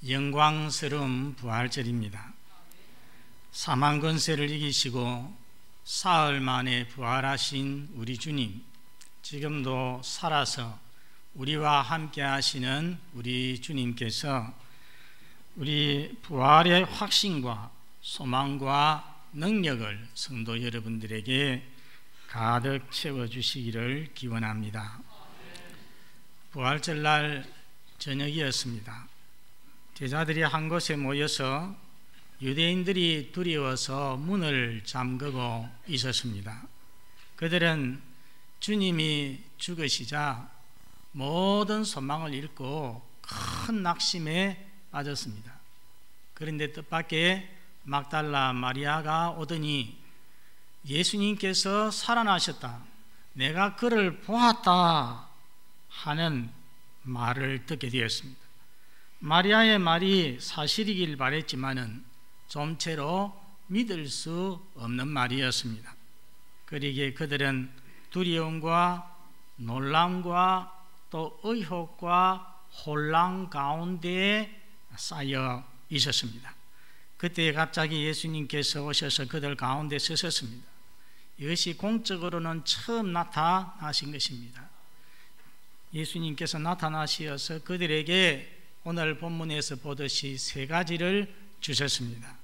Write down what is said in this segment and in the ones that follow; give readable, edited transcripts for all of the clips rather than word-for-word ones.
영광스러운 부활절입니다. 사망 권세를 이기시고 사흘 만에 부활하신 우리 주님, 지금도 살아서 우리와 함께 하시는 우리 주님께서 우리 부활의 확신과 소망과 능력을 성도 여러분들에게 가득 채워주시기를 기원합니다. 부활절날 저녁이었습니다. 제자들이 한 곳에 모여서 유대인들이 두려워서 문을 잠그고 있었습니다. 그들은 주님이 죽으시자 모든 소망을 잃고 큰 낙심에 빠졌습니다. 그런데 뜻밖의 막달라 마리아가 오더니 예수님께서 살아나셨다, 내가 그를 보았다 하는 말을 듣게 되었습니다. 마리아의 말이 사실이길 바랬지만은 좀채로 믿을 수 없는 말이었습니다. 그러기에 그들은 두려움과 놀람과 또 의혹과 혼란 가운데 쌓여 있었습니다. 그때 갑자기 예수님께서 오셔서 그들 가운데 서셨습니다. 이것이 공적으로는 처음 나타나신 것입니다. 예수님께서 나타나셔서 그들에게 오늘 본문에서 보듯이 세 가지를 주셨습니다.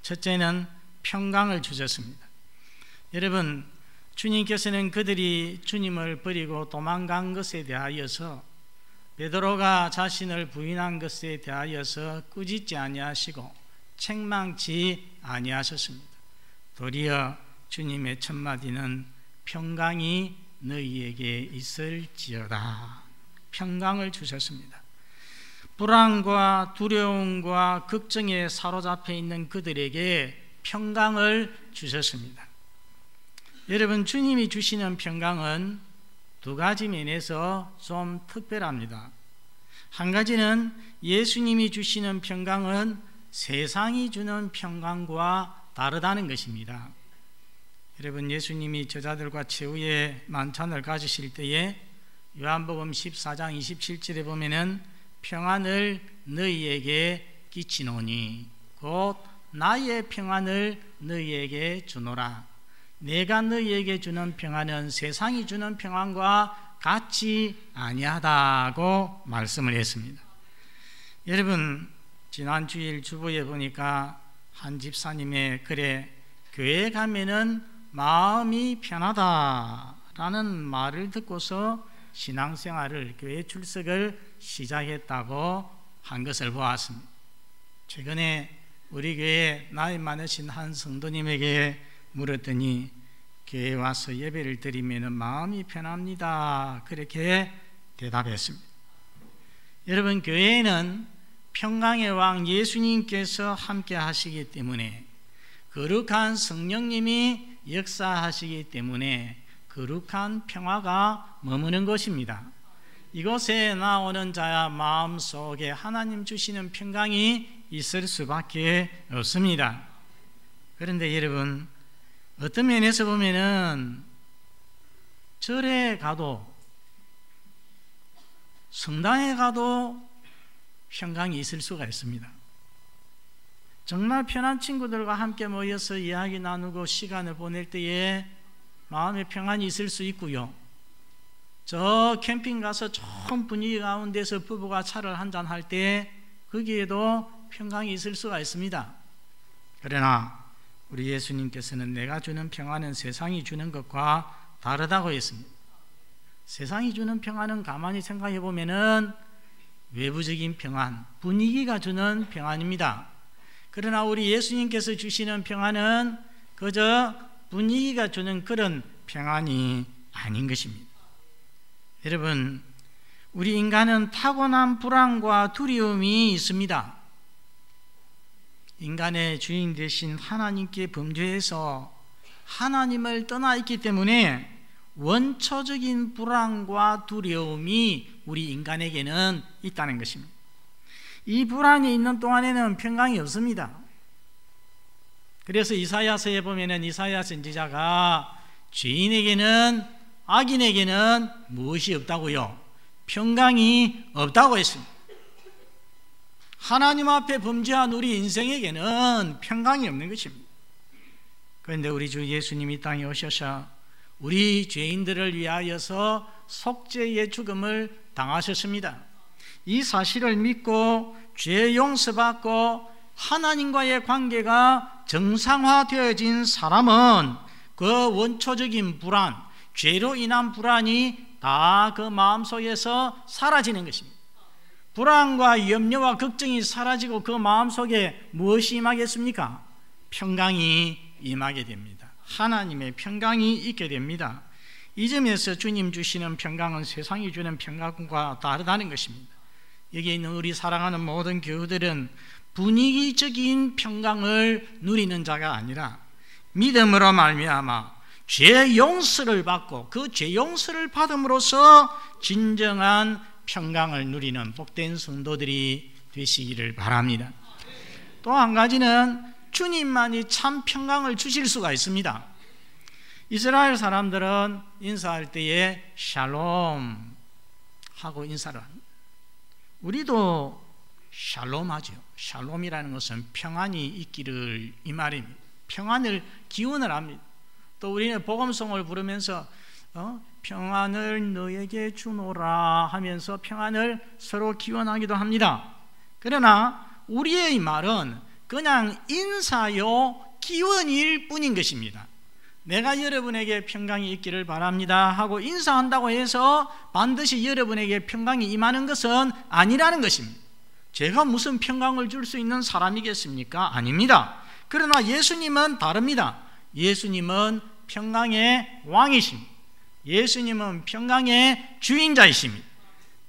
첫째는 평강을 주셨습니다. 여러분, 주님께서는 그들이 주님을 버리고 도망간 것에 대하여서, 베드로가 자신을 부인한 것에 대하여서 꾸짖지 아니하시고 책망치 아니하셨습니다. 도리어 주님의 첫 마디는 평강이 너희에게 있을지어다, 평강을 주셨습니다. 불안과 두려움과 걱정에 사로잡혀 있는 그들에게 평강을 주셨습니다. 여러분, 주님이 주시는 평강은 두 가지 면에서 좀 특별합니다. 한 가지는 예수님이 주시는 평강은 세상이 주는 평강과 다르다는 것입니다. 여러분, 예수님이 제자들과 최후의 만찬을 가지실 때에 요한복음 14장 27절에 보면은 평안을 너희에게 끼치노니 곧 나의 평안을 너희에게 주노라, 내가 너희에게 주는 평안은 세상이 주는 평안과 같이 아니하다고 말씀을 했습니다. 여러분, 지난 주일 주보에 보니까 한 집사님의 글에 교회에 가면은 마음이 편하다라는 말을 듣고서 신앙생활을, 교회 출석을 시작했다고 한 것을 보았습니다. 최근에 우리 교회 나이 많으신 한 성도님에게 물었더니 교회에 와서 예배를 드리면 마음이 편합니다, 그렇게 대답했습니다. 여러분, 교회에는 평강의 왕 예수님께서 함께 하시기 때문에, 거룩한 성령님이 역사하시기 때문에 거룩한 평화가 머무는 것입니다. 이곳에 나오는 자야 마음속에 하나님 주시는 평강이 있을 수밖에 없습니다. 그런데 여러분, 어떤 면에서 보면은 절에 가도, 성당에 가도 평강이 있을 수가 있습니다. 정말 편한 친구들과 함께 모여서 이야기 나누고 시간을 보낼 때에 마음의 평안이 있을 수 있고요, 저 캠핑 가서 좋은 분위기 가운데서 부부가 차를 한잔 할 때 거기에도 평강이 있을 수가 있습니다. 그러나 우리 예수님께서는 내가 주는 평안은 세상이 주는 것과 다르다고 했습니다. 세상이 주는 평안은 가만히 생각해 보면은 외부적인 평안, 분위기가 주는 평안입니다. 그러나 우리 예수님께서 주시는 평안은 그저 분위기가 주는 그런 평안이 아닌 것입니다. 여러분, 우리 인간은 타고난 불안과 두려움이 있습니다. 인간의 주인 되신 하나님께 범죄해서 하나님을 떠나 있기 때문에 원초적인 불안과 두려움이 우리 인간에게는 있다는 것입니다. 이 불안이 있는 동안에는 평강이 없습니다. 그래서 이사야서에 보면은 이사야 선지자가 죄인에게는, 악인에게는 무엇이 없다고요? 평강이 없다고 했습니다. 하나님 앞에 범죄한 우리 인생에게는 평강이 없는 것입니다. 그런데 우리 주 예수님이 땅에 오셔서 우리 죄인들을 위하여서 속죄의 죽음을 당하셨습니다. 이 사실을 믿고 죄 용서받고 하나님과의 관계가 정상화되어진 사람은 그 원초적인 불안, 죄로 인한 불안이 다 그 마음속에서 사라지는 것입니다. 불안과 염려와 걱정이 사라지고 그 마음속에 무엇이 임하겠습니까? 평강이 임하게 됩니다. 하나님의 평강이 있게 됩니다. 이 점에서 주님 주시는 평강은 세상이 주는 평강과 다르다는 것입니다. 여기 있는 우리 사랑하는 모든 교우들은 분위기적인 평강을 누리는 자가 아니라 믿음으로 말미암아 죄 용서를 받고 그 죄 용서를 받음으로써 진정한 평강을 누리는 복된 성도들이 되시기를 바랍니다. 또 한 가지는 주님만이 참 평강을 주실 수가 있습니다. 이스라엘 사람들은 인사할 때에 샬롬 하고 인사를 합니다. 우리도 샬롬 하죠. 샬롬이라는 것은 평안이 있기를 이 말입니다. 평안을 기원을 합니다. 또 우리는 복음송을 부르면서 평안을 너에게 주노라 하면서 평안을 서로 기원하기도 합니다. 그러나 우리의 말은 그냥 인사요 기원일 뿐인 것입니다. 내가 여러분에게 평강이 있기를 바랍니다 하고 인사한다고 해서 반드시 여러분에게 평강이 임하는 것은 아니라는 것입니다. 제가 무슨 평강을 줄 수 있는 사람이겠습니까? 아닙니다. 그러나 예수님은 다릅니다. 예수님은 평강의 왕이십니다. 예수님은 평강의 주인자이십니다.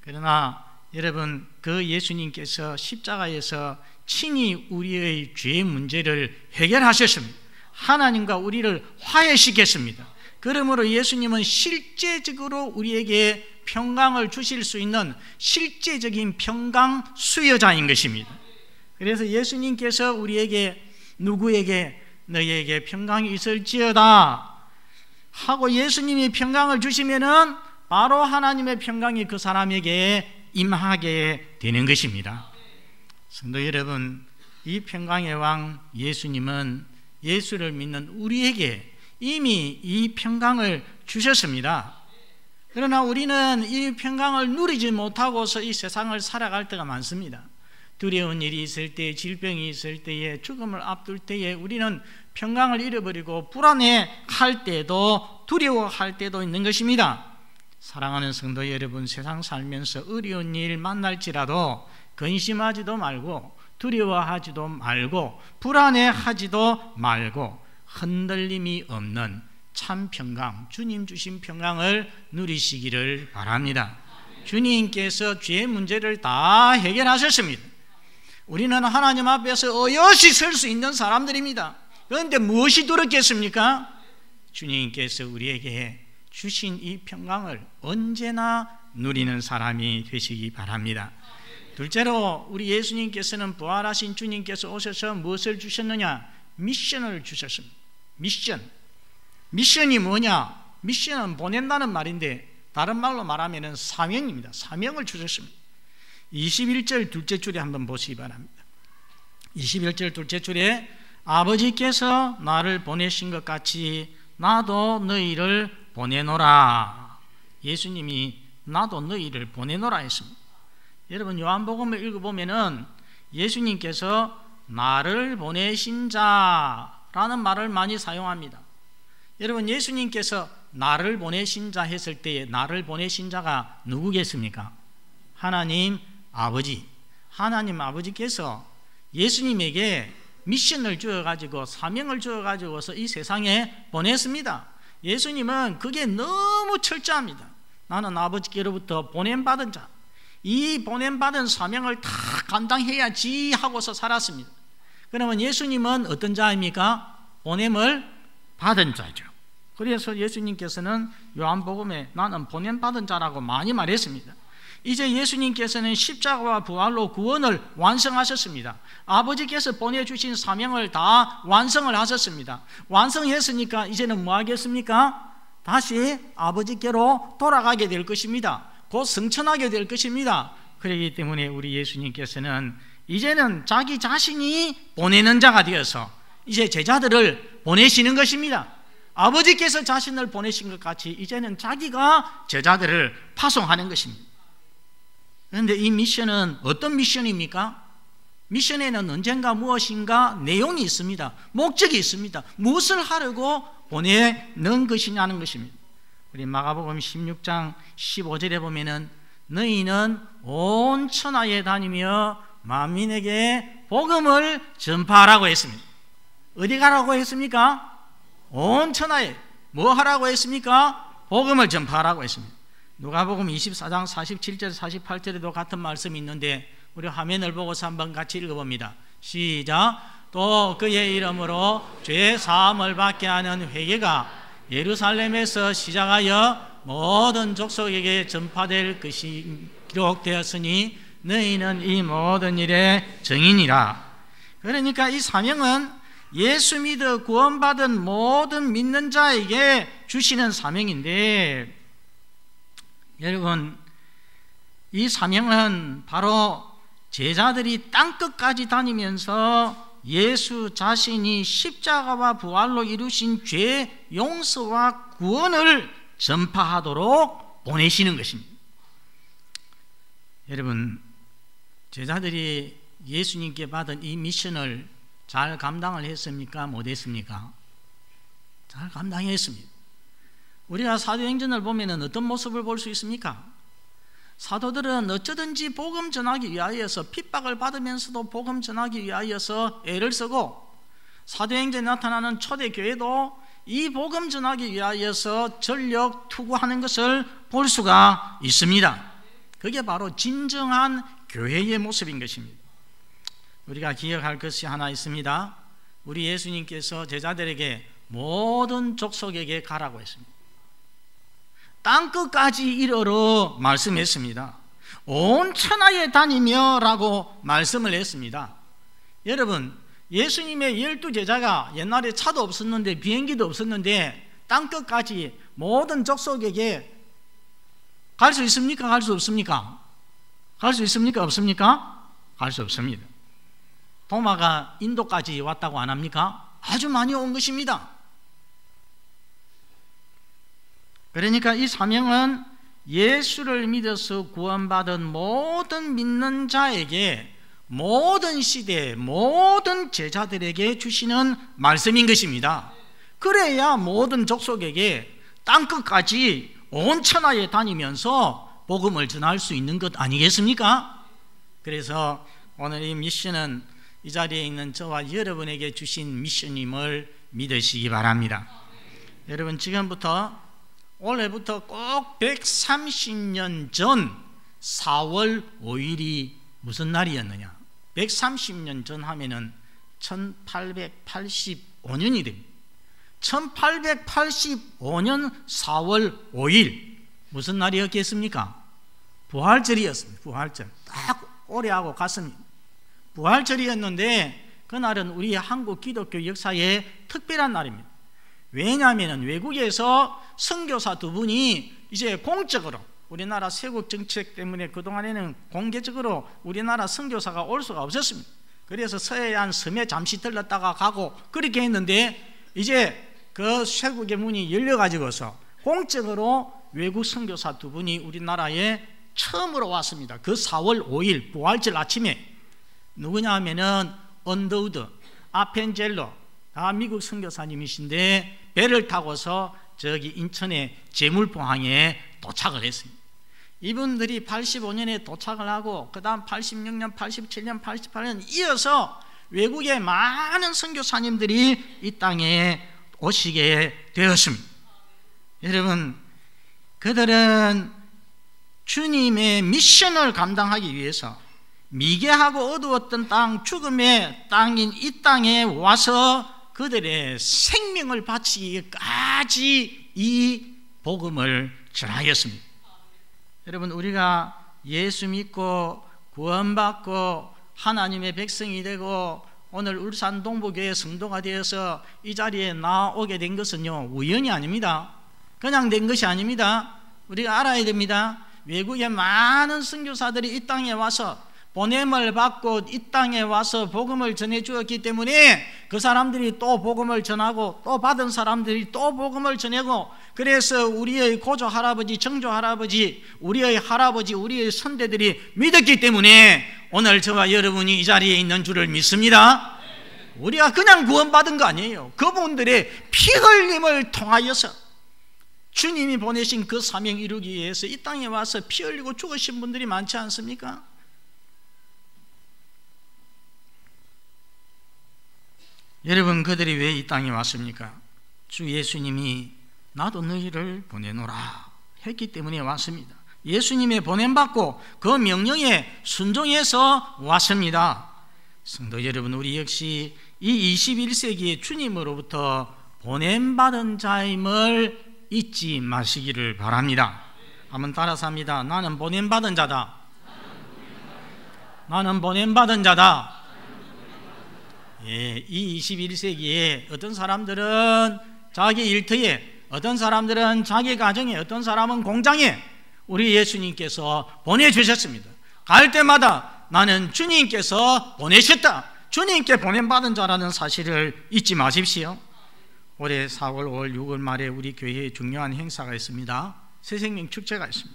그러나 여러분, 그 예수님께서 십자가에서 친히 우리의 죄 문제를 해결하셨습니다. 하나님과 우리를 화해시켰습니다. 그러므로 예수님은 실제적으로 우리에게 평강을 주실 수 있는 실제적인 평강 수여자인 것입니다. 그래서 예수님께서 우리에게 누구에게 너희에게 평강이 있을지어다 하고 예수님이 평강을 주시면은 바로 하나님의 평강이 그 사람에게 임하게 되는 것입니다. 성도 여러분, 이 평강의 왕 예수님은 예수를 믿는 우리에게 이미 이 평강을 주셨습니다. 그러나 우리는 이 평강을 누리지 못하고서 이 세상을 살아갈 때가 많습니다. 두려운 일이 있을 때, 질병이 있을 때에, 죽음을 앞둘 때에 우리는 평강을 잃어버리고 불안해할 때도, 두려워할 때도 있는 것입니다. 사랑하는 성도 여러분, 세상 살면서 어려운 일 만날지라도 근심하지도 말고 두려워하지도 말고 불안해하지도 말고 흔들림이 없는 참 평강, 주님 주신 평강을 누리시기를 바랍니다. 주님께서 죄 문제를 다 해결하셨습니다. 우리는 하나님 앞에서 어여시 설 수 있는 사람들입니다. 그런데 무엇이 두렵겠습니까? 주님께서 우리에게 주신 이 평강을 언제나 누리는 사람이 되시기 바랍니다. 둘째로 우리 예수님께서는 부활하신 주님께서 오셔서 무엇을 주셨느냐? 미션을 주셨습니다. 미션이 뭐냐? 미션은 보낸다는 말인데 다른 말로 말하면 사명입니다. 사명을 주셨습니다. 21절 둘째 줄에 한번 보시기 바랍니다. 21절 둘째 줄에 아버지께서 나를 보내신 것 같이 나도 너희를 보내노라. 예수님이 나도 너희를 보내노라 했습니다. 여러분, 요한복음을 읽어보면은 예수님께서 나를 보내신 자라는 말을 많이 사용합니다. 여러분, 예수님께서 나를 보내신 자 했을 때에 나를 보내신 자가 누구겠습니까? 하나님 아버지. 하나님 아버지께서 예수님에게 미션을 주어가지고 사명을 주어가지고서 이 세상에 보냈습니다. 예수님은 그게 너무 철저합니다. 나는 아버지께로부터 보냄받은 자, 이 보냄받은 사명을 다 감당해야지 하고서 살았습니다. 그러면 예수님은 어떤 자입니까? 보냄을 받은 자죠. 그래서 예수님께서는 요한복음에 나는 보냄받은 자라고 많이 말했습니다. 이제 예수님께서는 십자가와 부활로 구원을 완성하셨습니다. 아버지께서 보내주신 사명을 다 완성을 하셨습니다. 완성했으니까 이제는 뭐 하겠습니까? 다시 아버지께로 돌아가게 될 것입니다. 곧 성천하게 될 것입니다. 그렇기 때문에 우리 예수님께서는 이제는 자기 자신이 보내는 자가 되어서 이제 제자들을 보내시는 것입니다. 아버지께서 자신을 보내신 것 같이 이제는 자기가 제자들을 파송하는 것입니다. 그런데 이 미션은 어떤 미션입니까? 미션에는 언젠가 무엇인가 내용이 있습니다. 목적이 있습니다. 무엇을 하려고 보내는 것이냐는 것입니다. 우리 마가복음 16장 15절에 보면은 너희는 온 천하에 다니며 만민에게 복음을 전파하라고 했습니다. 어디 가라고 했습니까? 온 천하에 뭐 하라고 했습니까? 복음을 전파하라고 했습니다. 누가복음 24장 47절 48절에도 같은 말씀이 있는데 우리 화면을 보고서 한번 같이 읽어봅니다. 시작. 또 그의 이름으로 죄 사함을 받게 하는 회개가 예루살렘에서 시작하여 모든 족속에게 전파될 것이 기록되었으니 너희는 이 모든 일의 증인이라. 그러니까 이 사명은 예수 믿어 구원받은 모든 믿는 자에게 주시는 사명인데, 여러분 이 사명은 바로 제자들이 땅끝까지 다니면서 예수 자신이 십자가와 부활로 이루신 죄 용서와 구원을 전파하도록 보내시는 것입니다. 여러분, 제자들이 예수님께 받은 이 미션을 잘 감당을 했습니까? 못했습니까? 잘 감당했습니다. 우리가 사도행전을 보면 어떤 모습을 볼 수 있습니까? 사도들은 어쩌든지 복음 전하기 위하여서 핍박을 받으면서도 복음 전하기 위하여서 애를 쓰고, 사도행전에 나타나는 초대교회도 이 복음 전하기 위하여서 전력 투구하는 것을 볼 수가 있습니다. 그게 바로 진정한 교회의 모습인 것입니다. 우리가 기억할 것이 하나 있습니다. 우리 예수님께서 제자들에게 모든 족속에게 가라고 했습니다. 땅끝까지 이르러 말씀했습니다. 온 천하에 다니며 라고 말씀을 했습니다. 여러분, 예수님의 12제자가 옛날에 차도 없었는데 비행기도 없었는데 땅끝까지 모든 족속에게 갈 수 있습니까? 갈 수 없습니까? 갈 수 있습니까? 없습니까? 갈 수 없습니다. 도마가 인도까지 왔다고 안 합니까? 아주 많이 온 것입니다. 그러니까 이 사명은 예수를 믿어서 구원받은 모든 믿는 자에게, 모든 시대, 모든 제자들에게 주시는 말씀인 것입니다. 그래야 모든 족속에게 땅끝까지 온 천하에 다니면서 복음을 전할 수 있는 것 아니겠습니까? 그래서 오늘 이 미션은 이 자리에 있는 저와 여러분에게 주신 미션임을 믿으시기 바랍니다. 여러분, 지금부터 올해부터 꼭 130년 전 4월 5일이 무슨 날이었느냐? 130년 전 하면은 1885년이 됩니다. 1885년 4월 5일 무슨 날이었겠습니까? 부활절이었습니다. 부활절. 딱 올해하고 같습니다. 부활절이었는데 그날은 우리 한국 기독교 역사의 특별한 날입니다. 왜냐하면 외국에서 선교사 두 분이 이제 공적으로, 우리나라 세국 정책 때문에 그동안에는 공개적으로 우리나라 선교사가 올 수가 없었습니다. 그래서 서해안 섬에 잠시 들렀다가 가고 그렇게 했는데, 이제 그 쇄국의 문이 열려가지고서 공적으로 외국 선교사 두 분이 우리나라에 처음으로 왔습니다. 그 4월 5일 부활절 아침에. 누구냐 하면은 언더우드, 아펜젤로, 다 미국 선교사님이신데 배를 타고서 저기 인천의 제물포항에 도착을 했습니다. 이분들이 85년에 도착을 하고 그 다음 86년, 87년, 88년 이어서 외국의 많은 선교사님들이 이 땅에 오시게 되었습니다. 여러분, 그들은 주님의 미션을 감당하기 위해서 미개하고 어두웠던 땅, 죽음의 땅인 이 땅에 와서 그들의 생명을 바치기까지 이 복음을 전하였습니다. 여러분, 우리가 예수 믿고 구원받고 하나님의 백성이 되고 오늘 울산 동부교회 성도가 되어서 이 자리에 나오게 된 것은요, 우연이 아닙니다. 그냥 된 것이 아닙니다. 우리가 알아야 됩니다. 외국의 많은 선교사들이 이 땅에 와서 보냄을 받고 이 땅에 와서 복음을 전해 주었기 때문에 그 사람들이 또 복음을 전하고 또 받은 사람들이 또 복음을 전하고, 그래서 우리의 고조 할아버지, 정조 할아버지, 우리의 할아버지, 우리의 선대들이 믿었기 때문에 오늘 저와 여러분이 이 자리에 있는 줄을 믿습니다. 우리가 그냥 구원받은 거 아니에요. 그분들의 피 흘림을 통하여서 주님이 보내신 그 사명 이루기 위해서 이 땅에 와서 피 흘리고 죽으신 분들이 많지 않습니까? 여러분, 그들이 왜 이 땅에 왔습니까? 주 예수님이 나도 너희를 보내노라 했기 때문에 왔습니다. 예수님의 보냄받고 그 명령에 순종해서 왔습니다. 성도 여러분, 우리 역시 이 21세기의 주님으로부터 보냄받은 자임을 잊지 마시기를 바랍니다. 한번 따라서 합니다. 나는 보냄받은 자다. 나는 보냄받은 자다. 예, 이 21세기에 어떤 사람들은 자기 일터에, 어떤 사람들은 자기 가정에, 어떤 사람은 공장에 우리 예수님께서 보내주셨습니다. 갈 때마다 나는 주님께서 보내셨다, 주님께 보냄받은 자라는 사실을 잊지 마십시오. 올해 4월, 5월, 6월 말에 우리 교회에 중요한 행사가 있습니다. 새생명 축제가 있습니다.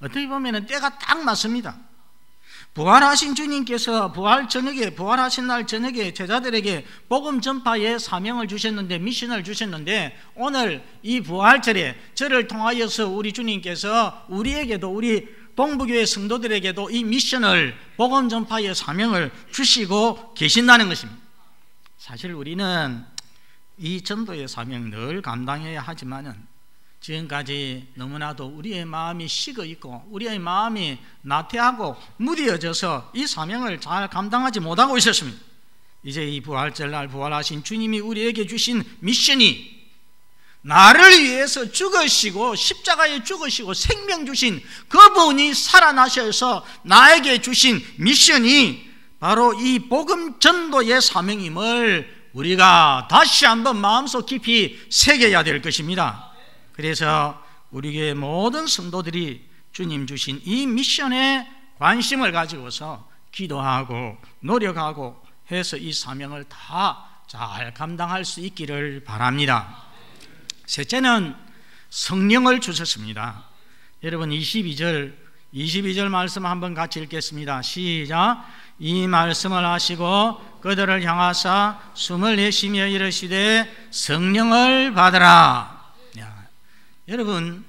어떻게 보면 때가 딱 맞습니다. 부활하신 주님께서 부활하신 날 저녁에 제자들에게 복음 전파의 사명을 주셨는데, 미션을 주셨는데, 오늘 이 부활절에 저를 통하여서 우리 주님께서 우리에게도, 우리 동부교회 성도들에게도 이 미션을, 복음 전파의 사명을 주시고 계신다는 것입니다. 사실 우리는 이 전도의 사명 늘 감당해야 하지만은 지금까지 너무나도 우리의 마음이 식어 있고 우리의 마음이 나태하고 무뎌져서 이 사명을 잘 감당하지 못하고 있었습니다. 이제 이 부활절날 부활하신 주님이 우리에게 주신 미션이, 나를 위해서 죽으시고 십자가에 죽으시고 생명 주신 그분이 살아나셔서 나에게 주신 미션이 바로 이 복음 전도의 사명임을 우리가 다시 한번 마음속 깊이 새겨야 될 것입니다. 그래서 우리 교회 모든 성도들이 주님 주신 이 미션에 관심을 가지고서 기도하고 노력하고 해서 이 사명을 다 잘 감당할 수 있기를 바랍니다. 셋째는 성령을 주셨습니다. 여러분, 22절 말씀 한번 같이 읽겠습니다. 시작. 이 말씀을 하시고 그들을 향하사 숨을 내쉬며 이르시되 성령을 받으라. 여러분,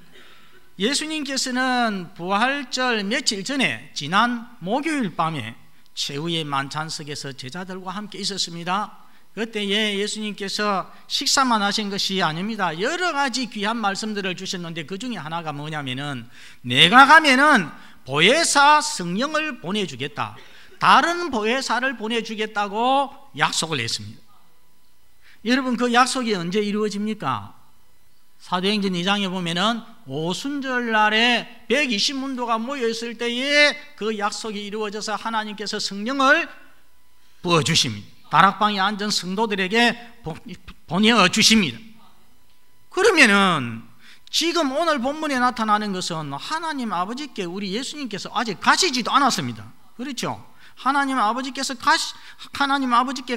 예수님께서는 부활절 며칠 전에, 지난 목요일 밤에 최후의 만찬석에서 제자들과 함께 있었습니다. 그때에 예수님께서 식사만 하신 것이 아닙니다. 여러 가지 귀한 말씀들을 주셨는데 그 중에 하나가 뭐냐면은, 내가 가면은 보혜사 성령을 보내주겠다, 다른 보혜사를 보내주겠다고 약속을 했습니다. 여러분, 그 약속이 언제 이루어집니까? 사도행전 2장에 보면은 오순절 날에 120문도가 모여있을 때에 그 약속이 이루어져서 하나님께서 성령을 부어주십니다. 다락방에 앉은 성도들에게 보내주십니다. 그러면은 지금 오늘 본문에 나타나는 것은 하나님 아버지께 우리 예수님께서 아직 가시지도 않았습니다. 그렇죠? 하나님 아버지께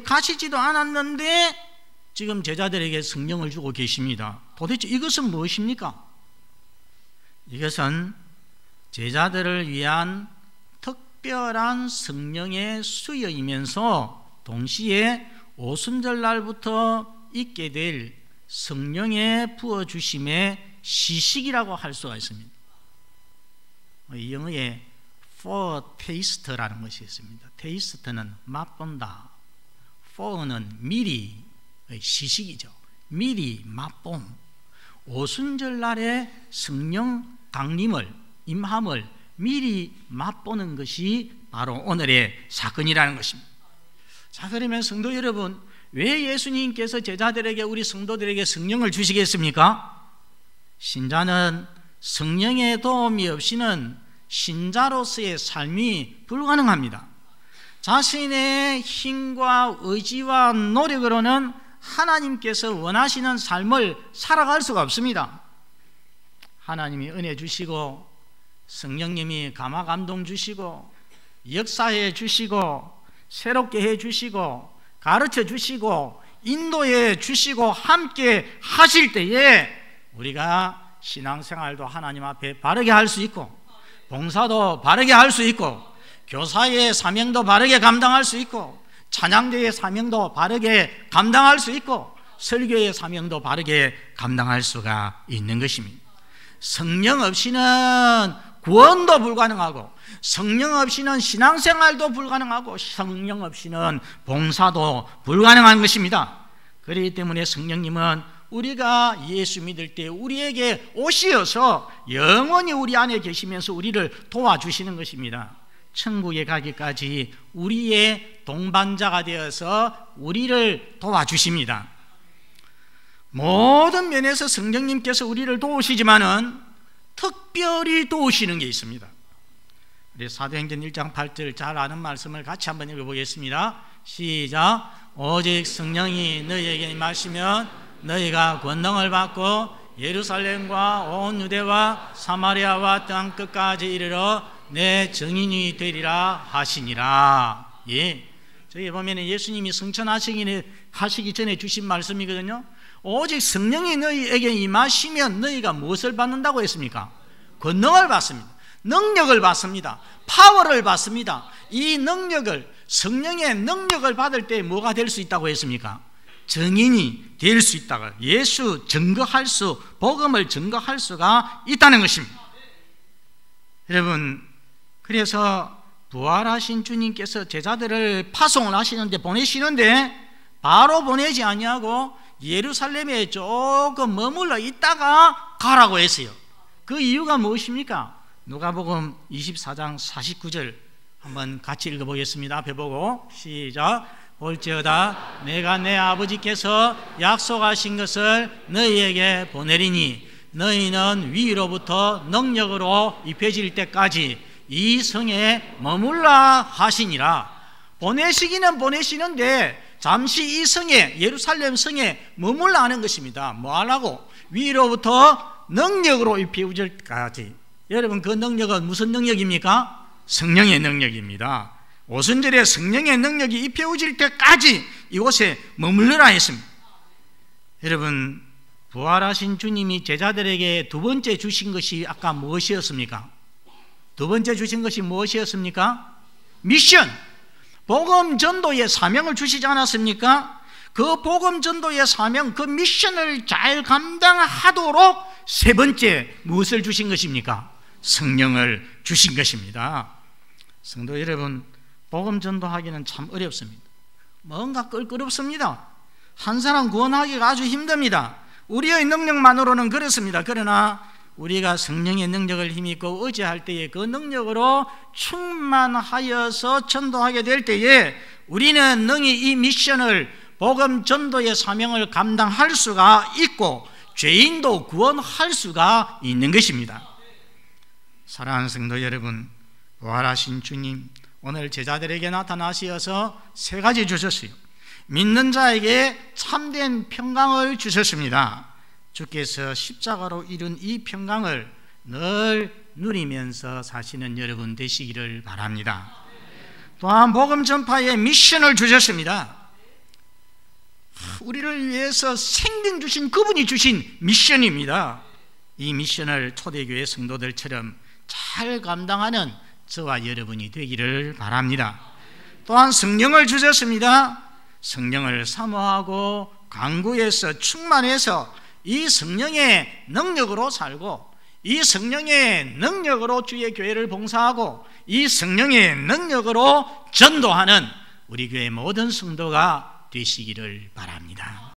가시지도 않았는데 지금 제자들에게 성령을 주고 계십니다. 도대체 이것은 무엇입니까? 이것은 제자들을 위한 특별한 성령의 수여이면서 동시에 오순절 날부터 있게 될 성령의 부어주심의 시식이라고 할 수가 있습니다. 이 영어에 foretaste라는 것이 있습니다. taste는 맛본다, for는 미리 시식이죠. 미리 맛봄. 오순절 날에 성령 강림을, 임함을 미리 맛보는 것이 바로 오늘의 사건이라는 것입니다. 자, 그러면 성도 여러분, 왜 예수님께서 제자들에게, 우리 성도들에게 성령을 주시겠습니까? 신자는 성령의 도움이 없이는 신자로서의 삶이 불가능합니다. 자신의 힘과 의지와 노력으로는 하나님께서 원하시는 삶을 살아갈 수가 없습니다. 하나님이 은혜 주시고 성령님이 감화 감동 주시고 역사해 주시고 새롭게 해 주시고 가르쳐 주시고 인도해 주시고 함께 하실 때에 우리가 신앙생활도 하나님 앞에 바르게 할 수 있고 봉사도 바르게 할 수 있고 교사의 사명도 바르게 감당할 수 있고 찬양대의 사명도 바르게 감당할 수 있고 설교의 사명도 바르게 감당할 수가 있는 것입니다. 성령 없이는 구원도 불가능하고 성령 없이는 신앙생활도 불가능하고 성령 없이는 봉사도 불가능한 것입니다. 그렇기 때문에 성령님은 우리가 예수 믿을 때 우리에게 오시어서 영원히 우리 안에 계시면서 우리를 도와주시는 것입니다. 천국에 가기까지 우리의 동반자가 되어서 우리를 도와주십니다. 모든 면에서 성령님께서 우리를 도우시지만은 특별히 도우시는 게 있습니다. 우리 사도행전 1장 8절 잘 아는 말씀을 같이 한번 읽어보겠습니다. 시작. 오직 성령이 너희에게 임하시면 너희가 권능을 받고 예루살렘과 온 유대와 사마리아와 땅 끝까지 이르러 내 증인이 되리라 하시니라. 예, 저기 보면 예수님이 승천하시기 전에 주신 말씀이거든요. 오직 성령이 너희에게 임하시면 너희가 무엇을 받는다고 했습니까? 권능을 받습니다. 능력을 받습니다. 파워를 받습니다. 이 능력을, 성령의 능력을 받을 때 뭐가 될 수 있다고 했습니까? 증인이 될 수 있다고, 예수 증거할 수, 복음을 증거할 수가 있다는 것입니다. 여러분, 그래서 부활하신 주님께서 제자들을 파송을 하시는데, 보내시는데 바로 보내지 아니하고 예루살렘에 조금 머물러 있다가 가라고 했어요. 그 이유가 무엇입니까? 누가복음 24장 49절 한번 같이 읽어보겠습니다. 앞에 보고 시작. 볼지어다 내가 내 아버지께서 약속하신 것을 너희에게 보내리니 너희는 위로부터 능력으로 입혀질 때까지 이 성에 머물라 하시니라. 보내시기는 보내시는데 잠시 이 성에, 예루살렘 성에 머물라 하는 것입니다. 뭐 하려고? 위로부터 능력으로 입혀질 때까지. 여러분, 그 능력은 무슨 능력입니까? 성령의 능력입니다. 오순절에 성령의 능력이 입혀질 때까지 이곳에 머물러라 했습니다. 여러분, 부활하신 주님이 제자들에게 두 번째 주신 것이 아까 무엇이었습니까? 두 번째 주신 것이 무엇이었습니까? 미션, 복음 전도의 사명을 주시지 않았습니까? 그 복음 전도의 사명, 그 미션을 잘 감당하도록 세 번째 무엇을 주신 것입니까? 성령을 주신 것입니다. 성도 여러분, 복음 전도하기는 참 어렵습니다. 뭔가 껄끄럽습니다. 한 사람 구원하기가 아주 힘듭니다. 우리의 능력만으로는 그렇습니다. 그러나 우리가 성령의 능력을 힘입고 의지할 때에 그 능력으로 충만하여서 전도하게 될 때에 우리는 능히 이 미션을, 복음 전도의 사명을 감당할 수가 있고 죄인도 구원할 수가 있는 것입니다. 사랑하는 성도 여러분, 부활하신 주님 오늘 제자들에게 나타나시어서 세 가지 주셨어요. 믿는 자에게 참된 평강을 주셨습니다. 주께서 십자가로 이룬 이 평강을 늘 누리면서 사시는 여러분 되시기를 바랍니다. 또한 복음 전파의 미션을 주셨습니다. 우리를 위해서 생명 주신 그분이 주신 미션입니다. 이 미션을 초대교회 성도들처럼 잘 감당하는 저와 여러분이 되기를 바랍니다. 또한 성령을 주셨습니다. 성령을 사모하고 간구해서 충만해서 이 성령의 능력으로 살고 이 성령의 능력으로 주의 교회를 봉사하고 이 성령의 능력으로 전도하는 우리 교회 모든 성도가 되시기를 바랍니다.